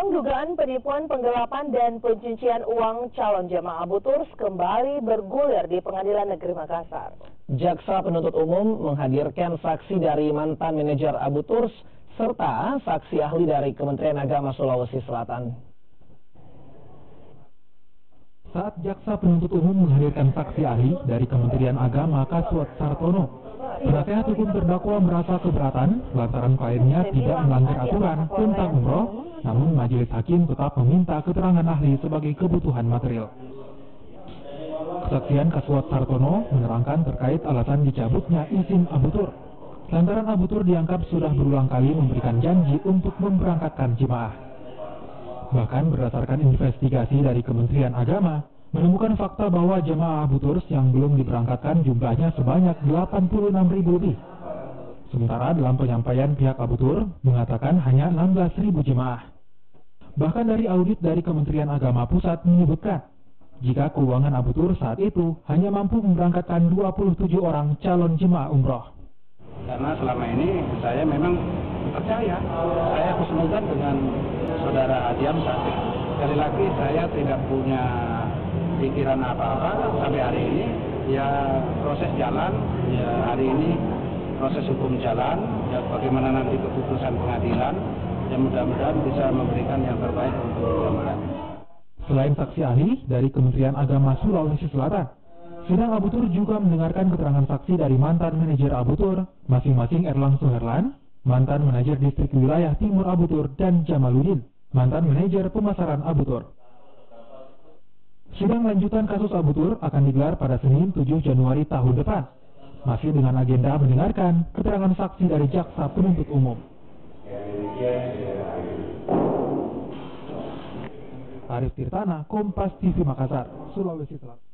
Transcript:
Sidang dugaan penipuan, penggelapan, dan pencucian uang calon jemaah Abu Turs kembali bergulir di Pengadilan Negeri Makassar. Jaksa penuntut umum menghadirkan saksi dari mantan manajer Abu Turs serta saksi ahli dari Kementerian Agama Sulawesi Selatan. Saat jaksa penuntut umum menghadirkan saksi ahli dari Kementerian Agama Kaswat Sartono, penasehat hukum terdakwa merasa keberatan lantaran kliennya tidak melanggar aturan tentang umroh, namun majelis hakim tetap meminta keterangan ahli sebagai kebutuhan material. Kesaksian Kaswat Sartono menerangkan terkait alasan dicabutnya izin Abu Tur, lantaran Abu Tur dianggap sudah berulang kali memberikan janji untuk memberangkatkan jemaah. Bahkan berdasarkan investigasi dari Kementerian Agama, menemukan fakta bahwa jemaah Abu Turs yang belum diberangkatkan jumlahnya sebanyak 86.000 lebih. Sementara dalam penyampaian pihak Abu Tur mengatakan hanya 16.000 jemaah. Bahkan dari audit dari Kementerian Agama Pusat menyebutkan, jika keuangan Abu Tur saat itu hanya mampu memberangkatkan 27 orang calon jemaah umroh. Karena selama ini saya memang percaya, saya husnudzan dengan saudara Adiam Sati. Sekali lagi saya tidak punya pikiran apa-apa sampai hari ini. Ya proses jalan, ya hari ini proses hukum jalan, ya bagaimana nanti keputusan pengadilan, ya mudah-mudahan bisa memberikan yang terbaik untuk jemaah. Selain saksi ahli dari Kementerian Agama Sulawesi Selatan, sidang Abu Tur juga mendengarkan keterangan saksi dari mantan manajer Abu Tur, masing-masing Erlang Suherlan, mantan manajer distrik wilayah Timur Abu Tur, dan Jamaluddin, mantan manajer pemasaran Abu Tur. Sidang lanjutan kasus Abu Tur akan digelar pada Senin 7 Januari tahun depan, masih dengan agenda mendengarkan keterangan saksi dari jaksa penuntut umum. Arif Tirtana, Kompas TV Makassar, Sulawesi Selatan.